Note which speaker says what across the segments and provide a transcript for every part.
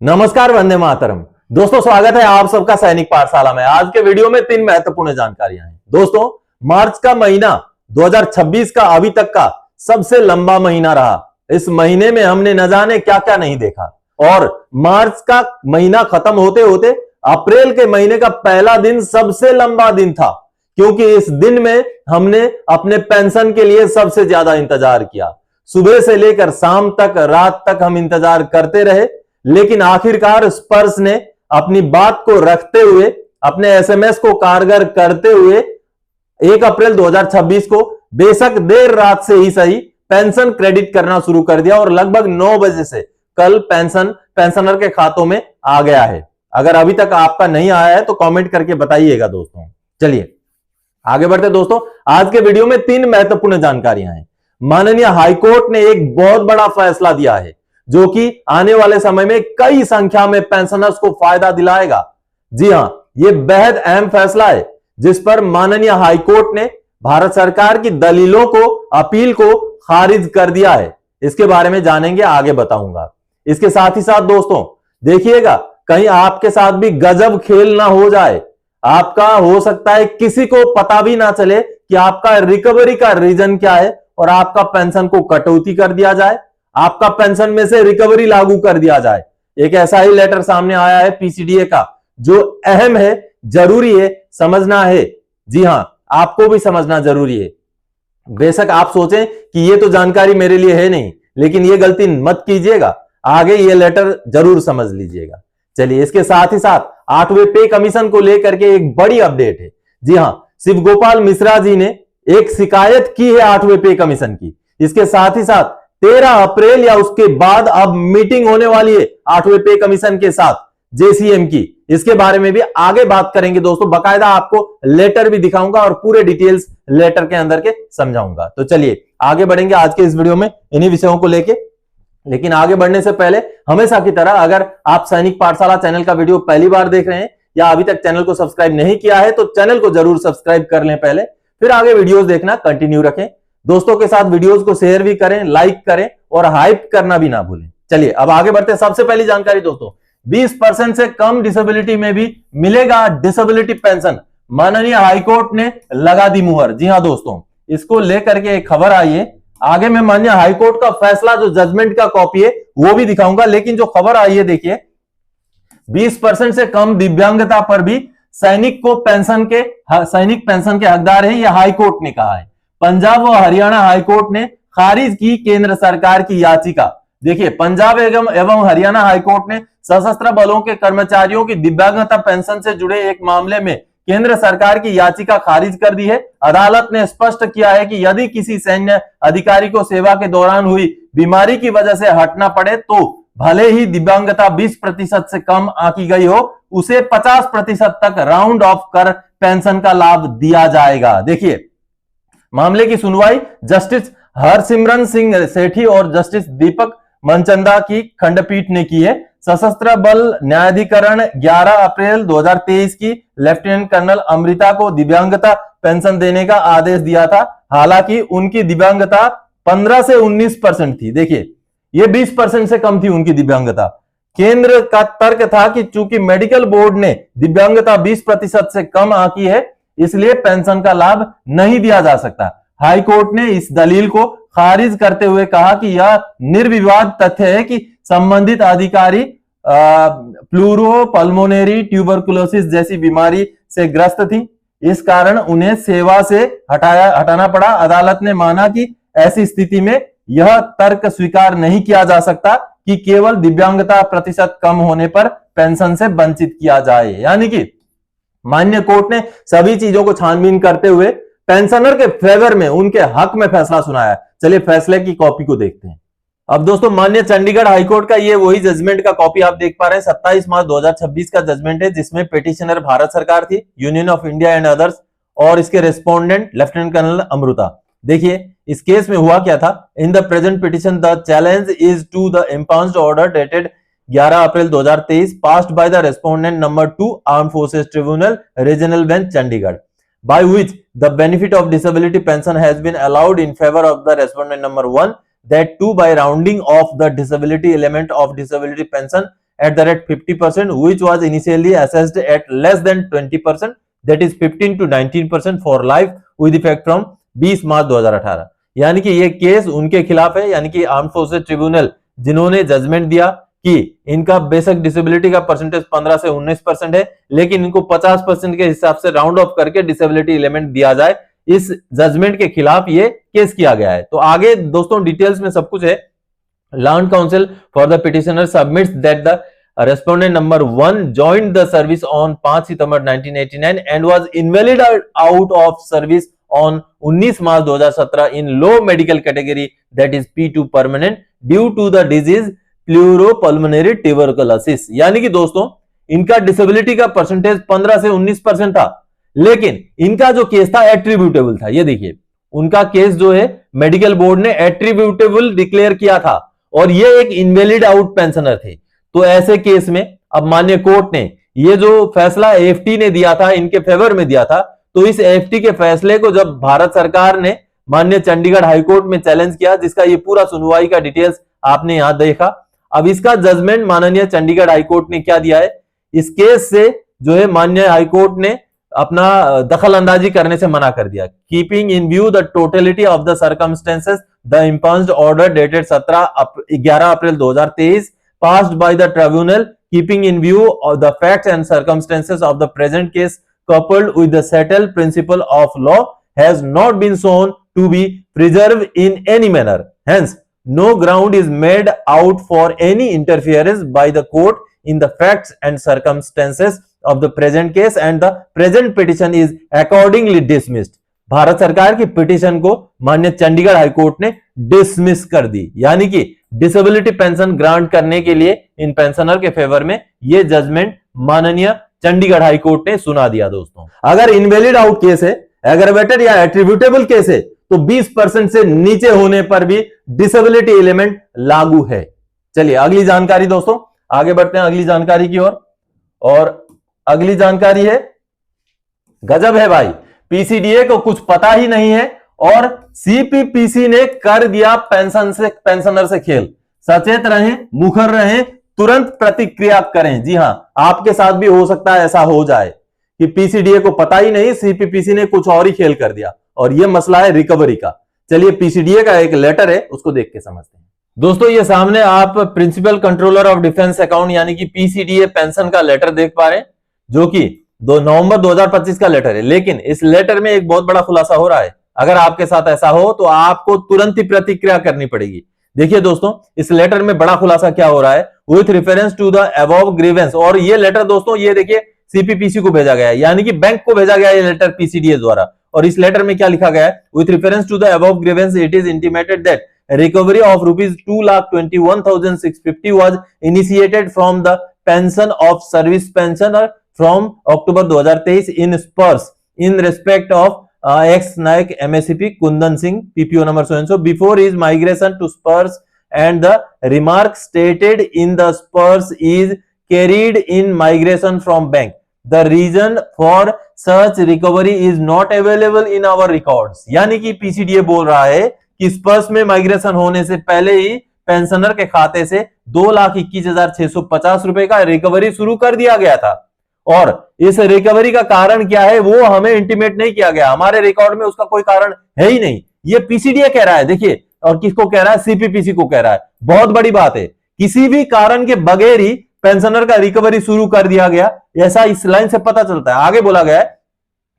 Speaker 1: नमस्कार, वंदे मातरम। दोस्तों, स्वागत है आप सबका सैनिक पाठशाला में। आज के वीडियो में 3 महत्वपूर्ण जानकारियां हैं। दोस्तों, मार्च का महीना 2026 का अभी तक का सबसे लंबा महीना रहा। इस महीने में हमने न जाने क्या क्या नहीं देखा और मार्च का महीना खत्म होते होते अप्रैल के महीने का पहला दिन सबसे लंबा दिन था, क्योंकि इस दिन में हमने अपने पेंशन के लिए सबसे ज्यादा इंतजार किया। सुबह से लेकर शाम तक, रात तक हम इंतजार करते रहे, लेकिन आखिरकार स्पर्श ने अपनी बात को रखते हुए, अपने एसएमएस को कारगर करते हुए 1 अप्रैल 2026 को बेशक देर रात से ही सही पेंशन क्रेडिट करना शुरू कर दिया और लगभग 9 बजे से कल पेंशनर के खातों में आ गया है। अगर अभी तक आपका नहीं आया है तो कमेंट करके बताइएगा दोस्तों। चलिए आगे बढ़ते दोस्तों। आज के वीडियो में 3 महत्वपूर्ण जानकारियां हैं। माननीय हाईकोर्ट ने एक बहुत बड़ा फैसला दिया है जो कि आने वाले समय में कई संख्या में पेंशनर्स को फायदा दिलाएगा। जी हां, यह बेहद अहम फैसला है जिस पर माननीय हाईकोर्ट ने भारत सरकार की दलीलों को, अपील को खारिज कर दिया है। इसके बारे में जानेंगे, आगे बताऊंगा। इसके साथ ही साथ दोस्तों देखिएगा, कहीं आपके साथ भी गजब खेल ना हो जाए। आपका हो सकता है किसी को पता भी ना चले कि आपका रिकवरी का रीजन क्या है और आपका पेंशन को कटौती कर दिया जाए, आपका पेंशन में से रिकवरी लागू कर दिया जाए। एक ऐसा ही लेटर सामने आया है पीसीडीए का, जो अहम है, जरूरी है, समझना है। जी हां, आपको भी समझना जरूरी है। बेशक आप सोचें कि ये तो जानकारी मेरे लिए है नहीं, लेकिन ये गलती मत कीजिएगा, आगे ये लेटर जरूर समझ लीजिएगा। चलिए, इसके साथ ही साथ 8वें पे कमीशन को लेकर के एक बड़ी अपडेट है। जी हां, शिव गोपाल मिश्रा जी ने एक शिकायत की है 8वें पे कमीशन की। इसके साथ ही साथ 13 अप्रैल या उसके बाद अब मीटिंग होने वाली है 8वें पे कमीशन के साथ जेसीएम की। इसके बारे में भी आगे बात करेंगे दोस्तों। बकायदा आपको लेटर भी दिखाऊंगा और पूरे डिटेल्स लेटर के अंदर के समझाऊंगा। तो चलिए आगे बढ़ेंगे आज के इस वीडियो में इन्हीं विषयों को लेके। लेकिन आगे बढ़ने से पहले हमेशा की तरह, अगर आप सैनिक पाठशाला चैनल का वीडियो पहली बार देख रहे हैं या अभी तक चैनल को सब्सक्राइब नहीं किया है तो चैनल को जरूर सब्सक्राइब कर लें पहले, फिर आगे वीडियोस देखना कंटिन्यू रखें। दोस्तों के साथ वीडियोस को शेयर भी करें, लाइक करें और हाइप करना भी ना भूलें। चलिए अब आगे बढ़ते हैं। सबसे पहली जानकारी दोस्तों, 20% से कम डिसेबिलिटी में भी मिलेगा डिसेबिलिटी पेंशन। माननीय हाईकोर्ट ने लगा दी मुहर। जी हां दोस्तों, इसको लेकर के एक खबर आई है। आगे मैं माननीय हाईकोर्ट का फैसला, जो जजमेंट का कॉपी है, वो भी दिखाऊंगा, लेकिन जो खबर आई है देखिए, 20% से कम दिव्यांगता पर भी सैनिक पेंशन के हकदार हैं, यह हाईकोर्ट ने कहा है। पंजाब व हरियाणा हाईकोर्ट ने खारिज की केंद्र सरकार की याचिका। देखिए, पंजाब एवं हरियाणा हाईकोर्ट ने सशस्त्र बलों के कर्मचारियों की दिव्यांगता पेंशन से जुड़े एक मामले में केंद्र सरकार की याचिका खारिज कर दी है। अदालत ने स्पष्ट किया है कि यदि किसी सैन्य अधिकारी को सेवा के दौरान हुई बीमारी की वजह से हटना पड़े तो भले ही दिव्यांगता 20% से कम आंकी गई हो, उसे 50% तक राउंड ऑफ कर पेंशन का लाभ दिया जाएगा। देखिए, मामले की सुनवाई जस्टिस हरसिमरन सिंह सेठी और जस्टिस दीपक मनचंदा की खंडपीठ ने की है। सशस्त्र बल न्यायाधिकरण 11 अप्रैल 2023 की लेफ्टिनेंट कर्नल अमृता को दिव्यांगता पेंशन देने का आदेश दिया था। हालांकि उनकी दिव्यांगता 15 से 19% थी। देखिए, ये 20% से कम थी उनकी दिव्यांगता। केंद्र का तर्क था कि चूंकि मेडिकल बोर्ड ने दिव्यांगता 20% से कम आंकी है, इसलिए पेंशन का लाभ नहीं दिया जा सकता। हाईकोर्ट ने इस दलील को खारिज करते हुए कहा कि यह निर्विवाद तथ्य है कि संबंधित अधिकारी प्लूरोपल्मोनरी ट्यूबरकुलोसिस जैसी बीमारी से ग्रस्त थी, इस कारण उन्हें सेवा से हटाना पड़ा। अदालत ने माना कि ऐसी स्थिति में यह तर्क स्वीकार नहीं किया जा सकता कि केवल दिव्यांगता प्रतिशत कम होने पर पेंशन से वंचित किया जाए। यानी कि मान्य कोर्ट ने सभी चीजों को छानबीन करते हुए पेंशनर के फेवर में, उनके हक में फैसला सुनाया। चलिए फैसले की कॉपी को देखते हैं। अब दोस्तों, माननीय चंडीगढ़ हाईकोर्ट का ये वही जजमेंट का कॉपी आप देख पा रहे हैं। 27 मार्च 2026 का जजमेंट है, जिसमें पिटिशनर भारत सरकार थी, union of India and others, और इसके रेस्पोंडेंट लेफ्टिनेंट कर्नल अमृता। देखिए, इस केस में हुआ क्या था। In the present petition the challenge is to the impugned order dated 11 April 2023 passed by the respondent number 2 Armed Forces Tribunal Regional Bench Chandigarh, by which the benefit of disability pension has been allowed in favor of the respondent number 1, that too by rounding off the disability element of disability pension 50%, which was initially assessed at less than 20%, that is 15 to 19% for life with effect from 20 मार्च 2018। यानी कि ये case उनके खिलाफ है, यानी कि arm forces tribunal जिन्होंने judgement दिया कि इनका बेसिक डिसेबिलिटी का परसेंटेज 15 से 19% है, लेकिन इनको 50% के हिसाब से राउंड ऑफ करके डिसेबिलिटी एलिमेंट दिया जाए, इस जजमेंट के खिलाफ ये केस किया गया है। तो आगे दोस्तों डिटेल्स में सब कुछ है। Land council for the petitioner submits that the respondent number 1 joined the service on 5 September 1989 and was invalid out of service on 19 March 2017 in low medical category, that is P2 permanent, due to the disease pleuropulmonary tuberculosis. यानी कि दोस्तों इनका disability का percentage 15 से 19% था, लेकिन इनका जो केस था एट्रीब्यूटेबल था। ये देखिए उनका केस जो है मेडिकल बोर्ड ने एट्रीब्यूटेबल डिक्लेयर किया था और ये एक इनवैलिड आउट पेंशनर थे। तो ऐसे केस में अब माननीय कोर्ट ने ये जो फैसला एएफटी ने दिया था, इनके फेवर में दिया था, तो इस एएफटी के फैसले को जब भारत सरकार ने माननीय चंडीगढ़ हाईकोर्ट में चैलेंज किया, जिसका ये पूरा सुनवाई का डिटेल्स आपने यहां देखा। अब इसका जजमेंट माननीय चंडीगढ़ हाईकोर्ट ने क्या दिया है, इस केस से जो है माननीय हाईकोर्ट ने अपना दखल अंदाजी करने से मना कर दिया। Keeping in view the totality of the circumstances the imposed order dated 11 April 2023 passed by the tribunal, keeping in view of the facts and circumstances of the present case coupled with the settled principle of law, has not been shown to be preserved in any manner. Hence, no ground is made out for any interference by the court in the facts and circumstances of the present case, and the present petition is accordingly dismissed. Bharat सरकार की petition को माननीय Chandigarh high court ने dismiss कर दी, यानी कि disability pension grant करने के लिए इन पेंशनर के फेवर में ये जजमेंट माननीय चंडीगढ़ हाईकोर्ट ने सुना दिया। दोस्तों अगर इनवैलिड आउट केस है, एग्रवेटेड या एट्रीब्यूटेबल केस है, तो 20% से नीचे होने पर भी डिसेबिलिटी एलिमेंट लागू है। चलिए अगली जानकारी दोस्तों, आगे बढ़ते हैं अगली जानकारी की ओर। और अगली जानकारी है, गजब है भाई, पीसीडीए को कुछ पता ही नहीं है और सीपीपीसी ने कर दिया पेंशनर से खेल। सचेत रहें, मुखर रहें, तुरंत प्रतिक्रिया करें। जी हां, आपके साथ भी हो सकता है ऐसा हो जाए कि पीसीडीए को पता ही नहीं, सीपीपीसी ने कुछ और ही खेल कर दिया, और यह मसला है रिकवरी का। चलिए पीसीडीए का एक लेटर है, उसको देख के समझते हैं। दोस्तों ये सामने आप principal controller of defence account यानी कि पीसीडीए पेंशन का लेटर देख पा रहे हैं, जो कि 2 नवंबर 2025 का लेटर है। लेकिन इस लेटर में एक बहुत बड़ा खुलासा हो रहा है। अगर आपके साथ ऐसा हो तो आपको तुरंत ही प्रतिक्रिया करनी पड़ेगी। देखिए दोस्तों इस लेटर में बड़ा खुलासा क्या हो रहा है, with reference to the above grievance. और ये लेटर दोस्तों ये देखिए सीपीपीसी को भेजा गया है, यानी कि बैंक को भेजा गया है ये लेटर पीसीडीए द्वारा। और इस लेटर में क्या लिखा गया है, with reference to the above grievance it is intimated that recovery of ₹2,21,650 was initiated from the pension of service pensioner from October 2023 in spurs in respect of ex-Naik MSCP Kundan Singh PPO number so and so before his migration to spurs, and the remark stated in the spurs is carried in migration from bank. The reason for such recovery is not available in our records. यानी कि PCDA बोल रहा है कि स्पर्स में migration होने से पहले ही पेंशनर के खाते से 2,21,650 रुपए का रिकवरी शुरू कर दिया गया था, और इस रिकवरी का कारण क्या है वो हमें इंटीमेट नहीं किया गया। हमारे रिकॉर्ड में उसका कोई कारण है ही नहीं। ये पीसीडीए कह रहा है, देखिए, और किसको कह रहा है, सीपीपीसी को कह रहा है। बहुत बड़ी बात है, किसी भी कारण के बगैर ही पेंशनर का रिकवरी शुरू कर दिया गया, ऐसा इस लाइन से पता चलता है। आगे बोला गया है,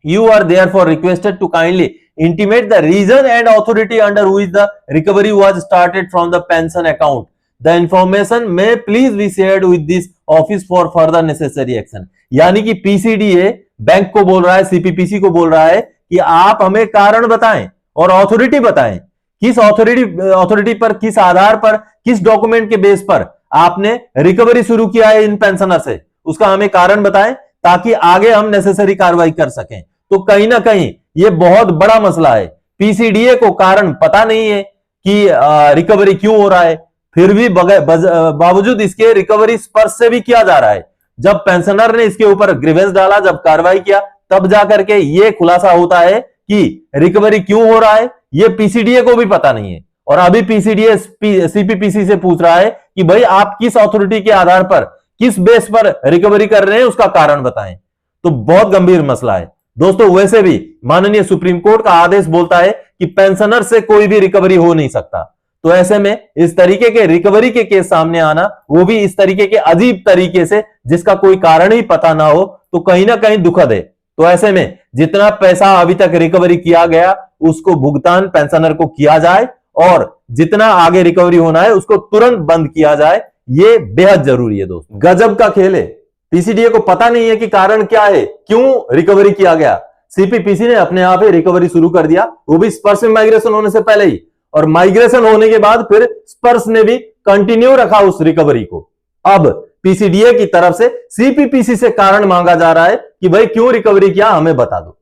Speaker 1: you are therefore requested to kindly intimate the reason and authority under which the recovery was started from the pension account. The information may please be shared with this office for further necessary action. यानी कि PCDA bank को बोल रहा है, CPPC को बोल रहा है कि आप हमें कारण बताएं और अथॉरिटी बताएं, किस अथॉरिटी पर, किस आधार पर, किस डॉक्यूमेंट के बेस पर आपने रिकवरी शुरू किया है इन पेंशनर से, उसका हमें कारण बताएं ताकि आगे हम नेसेसरी कार्रवाई कर सकें। तो कहीं ना कहीं ये बहुत बड़ा मसला है। पीसीडीए को कारण पता नहीं है कि रिकवरी क्यों हो रहा है, फिर भी बावजूद इसके रिकवरी स्पर्श से भी किया जा रहा है। जब पेंशनर ने इसके ऊपर ग्रीवेंस डाला, जब कार्रवाई किया, तब जाकर के ये खुलासा होता है कि रिकवरी क्यों हो रहा है, ये पीसीडीए को भी पता नहीं है। और अभी पीसीडीए सीपीपीसी से पूछ रहा है कि भाई आप किस अथॉरिटी के आधार पर, किस बेस पर रिकवरी कर रहे हैं उसका कारण बताएं। तो बहुत गंभीर मसला है दोस्तों। वैसे भी माननीय सुप्रीम कोर्ट का आदेश बोलता है कि पेंशनर से कोई भी रिकवरी हो नहीं सकता। तो ऐसे में इस तरीके के रिकवरी के केस सामने आना, वो भी इस तरीके के अजीब तरीके से जिसका कोई कारण ही पता ना हो, तो कहीं ना कहीं दुखद है। तो ऐसे में जितना पैसा अभी तक रिकवरी किया गया उसको भुगतान पेंशनर को किया जाए और जितना आगे रिकवरी होना है उसको तुरंत बंद किया जाए, ये बेहद जरूरी है दोस्तों। गजब का खेल है। पीसीडीए को पता नहीं है कि कारण क्या है, क्यों रिकवरी किया गया। सीपीपीसी ने अपने आप ही रिकवरी शुरू कर दिया, वो भी स्पर्श में माइग्रेशन होने से पहले ही, और माइग्रेशन होने के बाद फिर स्पर्श ने भी कंटिन्यू रखा उस रिकवरी को। अब पीसीडीए की तरफ से सीपीपीसी से कारण मांगा जा रहा है कि भाई क्यों रिकवरी किया, हमें बता दो।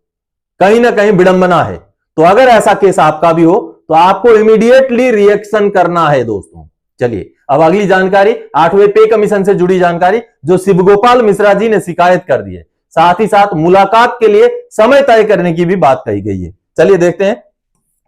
Speaker 1: कहीं ना कहीं विडंबना है। तो अगर ऐसा केस आपका भी हो तो आपको इमीडिएटली रिएक्शन करना है दोस्तों। चलिए अब अगली जानकारी, 8वें पे कमीशन से जुड़ी जानकारी, जो शिवगोपाल मिश्रा जी ने शिकायत कर दी है। साथ ही साथ मुलाकात के लिए समय तय करने की भी बात कही गई है। चलिए देखते हैं।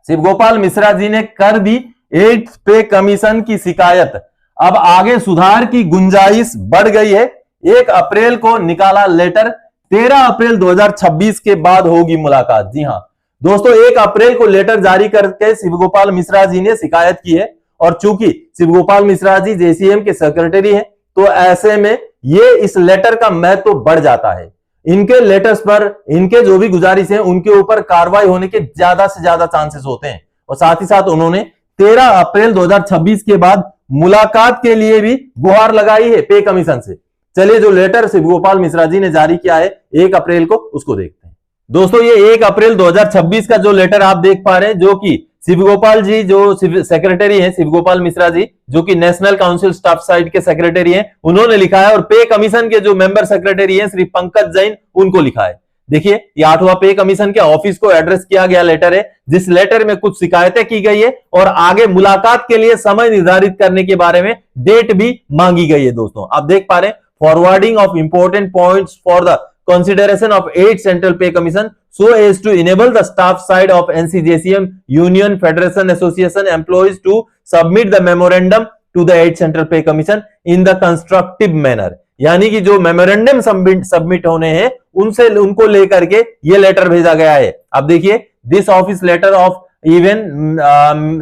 Speaker 1: शिवगोपाल मिश्रा जी ने कर दी 8th पे कमीशन की शिकायत। अब आगे सुधार की गुंजाइश बढ़ गई है। 1 अप्रैल को निकाला लेटर, 13 अप्रैल 2026 के बाद होगी मुलाकात। जी हां दोस्तों, 1 अप्रैल को लेटर जारी करके शिवगोपाल मिश्रा जी ने शिकायत की है। और चूंकि शिवगोपाल मिश्रा जी जेसीएम के सेक्रेटरी हैं, तो ऐसे में ये इस लेटर का महत्व तो बढ़ जाता है। इनके लेटर्स पर इनके जो भी गुजारिश है उनके ऊपर कार्रवाई होने के ज्यादा से ज्यादा चांसेस होते हैं। और साथ ही साथ उन्होंने 13 अप्रैल 2026 के बाद मुलाकात के लिए भी गुहार लगाई है पे कमीशन से। चलिए जो लेटर शिवगोपाल मिश्रा जी ने जारी किया है 1 अप्रैल को, उसको देखते हैं। दोस्तों ये 1 अप्रैल 2026 का जो लेटर आप देख पा रहे हैं, जो कि शिवगोपाल जी जो सेक्रेटरी हैं, शिवगोपाल मिश्रा जी जो कि नेशनल काउंसिल स्टाफ साइड के सेक्रेटरी हैं, उन्होंने लिखा है। और पे कमीशन के जो मेंबर सेक्रेटरी हैं श्री पंकज जैन, उनको लिखा है। देखिए ये 8वां पे कमीशन के ऑफिस को एड्रेस किया गया लेटर है, जिस लेटर में कुछ शिकायतें की गई है और आगे मुलाकात के लिए समय निर्धारित करने के बारे में डेट भी मांगी गई है। दोस्तों आप देख पा रहे हैं, forwarding of important points for the consideration of 8th Central Pay Commission so as to enable the staff side of NCJCM Union Federation Association employees to submit the memorandum to the 8th Central Pay Commission in the constructive manner। यानी कि जो memorandum submit होने हैं उनसे उनको लेकर के ये लेटर भेजा गया है। अब देखिए, this office letter of even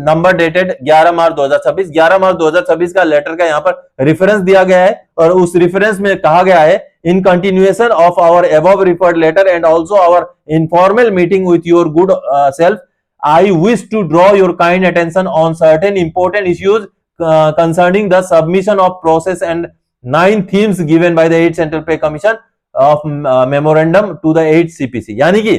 Speaker 1: number dated 11 March 2026, 11 March 2026 का लेटर का यहाँ पर रेफरेंस दिया गया है। और उस रेफरेंस में कहा गया है, in continuation of our above referred letter and also our informal meeting with your good self, I wish to draw your kind attention on certain important issues concerning the submission of process and 9 themes given by the 8th Central Pay Commission of memorandum to the 8th CPC। यानी कि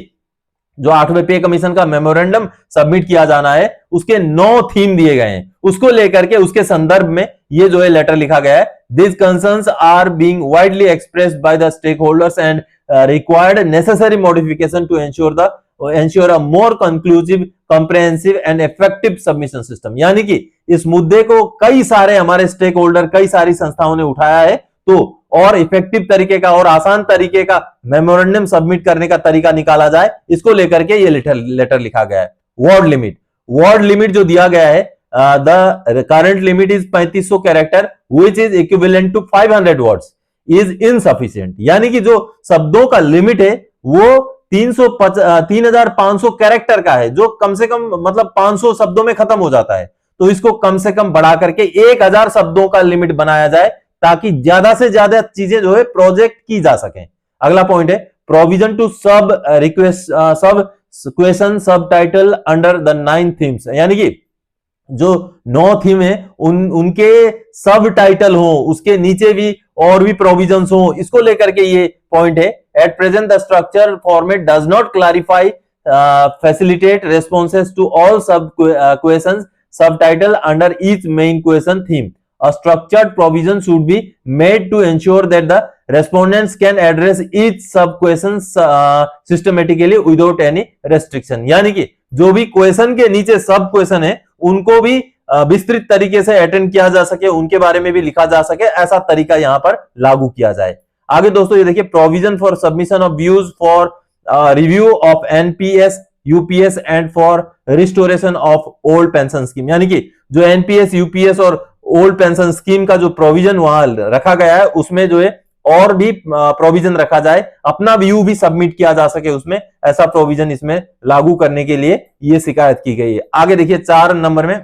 Speaker 1: जो 8वें पे commission का memorandum submit किया जाना है उसके 9 theme दिए गए हैं, उसको लेकर के उसके संदर्भ में ये जो है लेटर लिखा गया है। These concerns are being widely expressed by the stakeholders and required necessary modification to ensure a more conclusive, comprehensive and effective submission system। यानी कि इस मुद्दे को कई सारे हमारे स्टेक होल्डर, कई सारी संस्थाओं ने उठाया है, तो और इफेक्टिव तरीके का और आसान तरीके का मेमोरेंडम सबमिट करने का तरीका निकाला जाए, इसको लेकर के ये लेटर लिखा गया है। वर्ड लिमिट जो दिया गया है, the current limit is 3500 character which is equivalent to 500 words is insufficient. यानी कि जो शब्दों का लिमिट है वो 3500 कैरेक्टर का है, जो कम से कम मतलब 500 शब्दों में खत्म हो जाता है। तो इसको कम से कम बढ़ा करके 1000 शब्दों का लिमिट बनाया जाए, ताकि ज्यादा से ज्यादा चीजें जो है प्रोजेक्ट की जा सकें। अगला पॉइंट है, प्रोविजन टू सब क्वेश्चन सब टाइटल अंडर द 9 थीम्स। यानी कि जो 9 थीम है उनके सब टाइटल हो, उसके नीचे भी और भी प्रोविजंस हो, इसको लेकर के ये पॉइंट है। At present the structure format does not clarify facilitate responses to all sub questions sub title under each main question theme. A structured provision should be made to ensure that the respondents can address each sub questions systematically without any restriction। यानी कि जो भी question के नीचे सब question है उनको भी विस्तृत तरीके से अटेंड किया जा सके, उनके बारे में भी लिखा जा सके, ऐसा तरीका यहां पर लागू किया जाए। आगे दोस्तों ये देखिए, provision for submission of views for review of NPS UPS and for restoration of old pension scheme. यानी कि जो एनपीएस यूपीएस और ओल्ड पेंशन स्कीम का जो प्रोविजन वहां रखा गया है उसमें जो है और भी प्रोविजन रखा जाए, अपना व्यू भी सबमिट किया जा सके उसमें, ऐसा प्रोविजन इसमें लागू करने के लिए ये शिकायत की गई है। आगे देखिए 4 नंबर में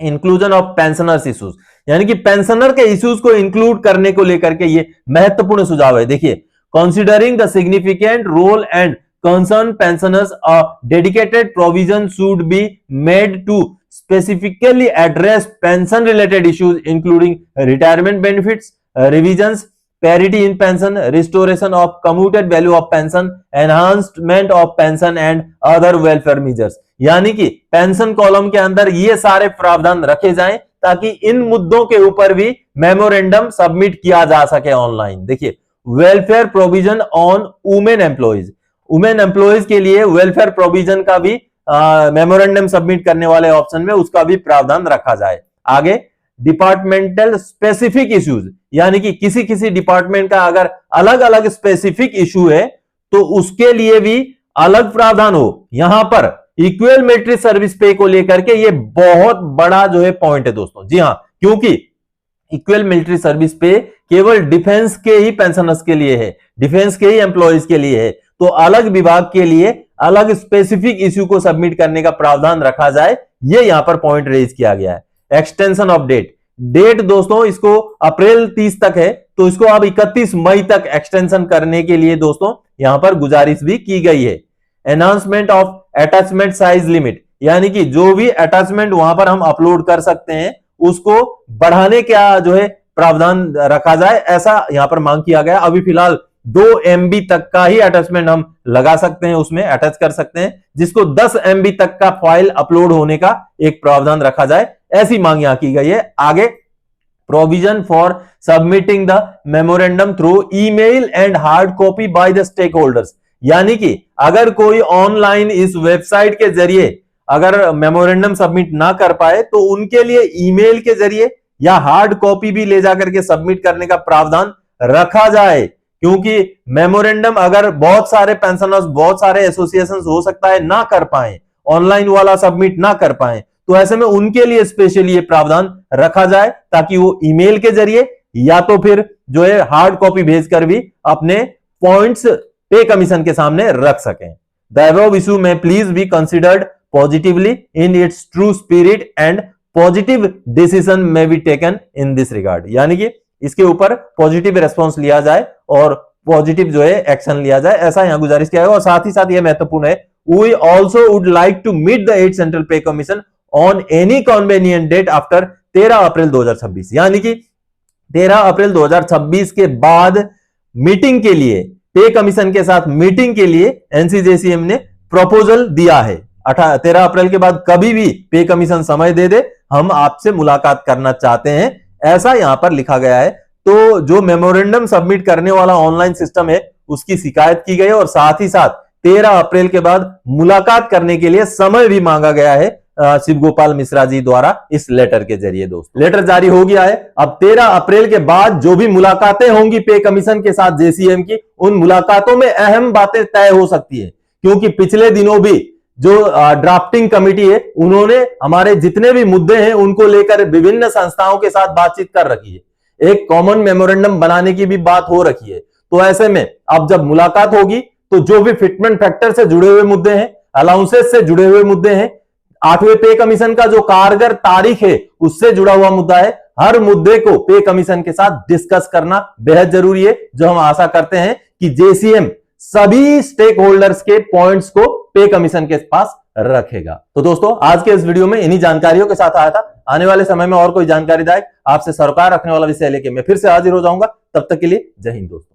Speaker 1: इंक्लूजन ऑफ पेंशनर्स इश्यूज, यानी कि पेंशनर के इश्यूज को इंक्लूड करने को लेकर के ये महत्वपूर्ण सुझाव है। देखिए, considering the significant role and concern pensioners, a dedicated provision should be made to specifically address pension related issues including retirement benefits, revisions, parity in pension, restoration of commuted value of pension, enhancement of pension and other welfare measures। यानी कि pension column के अंदर ये सारे प्रावधान रखे जाएं ताकि इन मुद्दों के ऊपर भी मेमोरेंडम सबमिट किया जा सके ऑनलाइन। देखिए, welfare provision on women employees, women employees के लिए वेलफेयर प्रोविजन का भी मेमोरेंडम सबमिट करने वाले ऑप्शन में उसका भी प्रावधान रखा जाए। आगे डिपार्टमेंटल स्पेसिफिक इश्यूज, यानी कि किसी किसी डिपार्टमेंट का अगर अलग अलग स्पेसिफिक इशू है तो उसके लिए भी अलग प्रावधान हो। यहां पर इक्वल मिलिट्री सर्विस पे को लेकर के ये बहुत बड़ा जो है पॉइंट है दोस्तों। जी हां, क्योंकि इक्वल मिलिट्री सर्विस पे केवल डिफेंस के ही पेंशनर्स के लिए है, डिफेंस के ही एम्प्लॉइज के लिए है, तो अलग विभाग के लिए अलग स्पेसिफिक इश्यू को सबमिट करने का प्रावधान रखा जाए, ये यहां पर पॉइंट रेज किया गया है। एक्सटेंशन ऑफ डेट दोस्तों इसको अप्रैल 30 तक है, तो इसको अब 31 मई तक एक्सटेंशन करने के लिए दोस्तों यहां पर गुजारिश भी की गई है। Enhancement of attachment size limit, यानी कि जो भी अटैचमेंट वहां पर हम अपलोड कर सकते हैं उसको बढ़ाने का जो है प्रावधान रखा जाए, ऐसा यहां पर मांग किया गया। अभी फिलहाल 2 MB तक का ही अटैचमेंट हम लगा सकते हैं, उसमें अटैच कर सकते हैं, जिसको 10 MB तक का फाइल अपलोड होने का एक प्रावधान रखा जाए, ऐसी मांग यहां की गई है। आगे provision for submitting the memorandum through email and hard copy by the stakeholders, यानी कि अगर कोई ऑनलाइन इस वेबसाइट के जरिए अगर मेमोरेंडम सबमिट ना कर पाए तो उनके लिए ईमेल के जरिए या हार्ड कॉपी भी ले जाकर के सबमिट करने का प्रावधान रखा जाए, क्योंकि मेमोरेंडम अगर बहुत सारे पेंशनर्स, बहुत सारे एसोसिएशंस हो सकता है ना कर पाए, ऑनलाइन वाला सबमिट ना कर पाए, तो ऐसे में उनके लिए स्पेशली ये प्रावधान रखा जाए ताकि वो ईमेल के जरिए या तो फिर जो है हार्ड कॉपी भेजकर भी अपने पॉइंट्स पे कमीशन के सामने रख सकें। The above issue may please be considered positively in its true spirit and positive decision may be taken in this regard, यानी कि इसके ऊपर पॉजिटिव रेस्पॉन्स लिया जाए और पॉजिटिव जो है एक्शन लिया जाए, ऐसा यहां गुजारिश किया है। और साथ ही साथ यह महत्वपूर्ण है, we also would like to meet the 8th central pay commission on any convenient date after 13 April 2026, यानी कि 13 अप्रैल 2026 के बाद मीटिंग के लिए, पे कमीशन के साथ मीटिंग के लिए एनसीजेसीएम ने प्रपोजल दिया है। 13 अप्रैल के बाद कभी भी पे कमीशन समय दे दे, हम आपसे मुलाकात करना चाहते हैं, ऐसा यहां पर लिखा गया है। तो जो मेमोरेंडम सबमिट करने वाला ऑनलाइन सिस्टम है उसकी शिकायत की गई है और साथ ही साथ 13 अप्रैल के बाद मुलाकात करने के लिए समय भी मांगा गया है शिव गोपाल मिश्रा जी द्वारा इस लेटर के जरिए। दोस्त, लेटर जारी हो गया है। अब 13 अप्रैल के बाद जो भी मुलाकातें होंगी पे कमीशन के साथ जेसीएम की, उन मुलाकातों में अहम बातें तय हो सकती है, क्योंकि पिछले दिनों भी जो ड्राफ्टिंग कमेटी है उन्होंने हमारे जितने भी मुद्दे हैं उनको लेकर विभिन्न संस्थाओं के साथ बातचीत कर रखी है, एक कॉमन मेमोरेंडम बनाने की भी बात हो रखी है। तो ऐसे में अब जब मुलाकात होगी तो जो भी फिटमेंट फैक्टर से जुड़े हुए मुद्दे हैं, अलाउंसेस से जुड़े हुए मुद्दे हैं, 8वें पे कमीशन का जो कारगर तारीख है उससे जुड़ा हुआ मुद्दा है, हर मुद्दे को पे कमीशन के साथ डिस्कस करना बेहद जरूरी है, जो हम आशा करते हैं कि जेसीएम सभी स्टेक होल्डर्स के पॉइंट्स को पे कमीशन के पास रखेगा। तो दोस्तों, आज के इस वीडियो में इन्हीं जानकारियों के साथ आया था। आने वाले समय में और कोई जानकारीदायक आपसे सरोकार रखने वाला विषय लेके मैं फिर से हाजिर हो जाऊंगा। तब तक के लिए जय हिंद दोस्तों।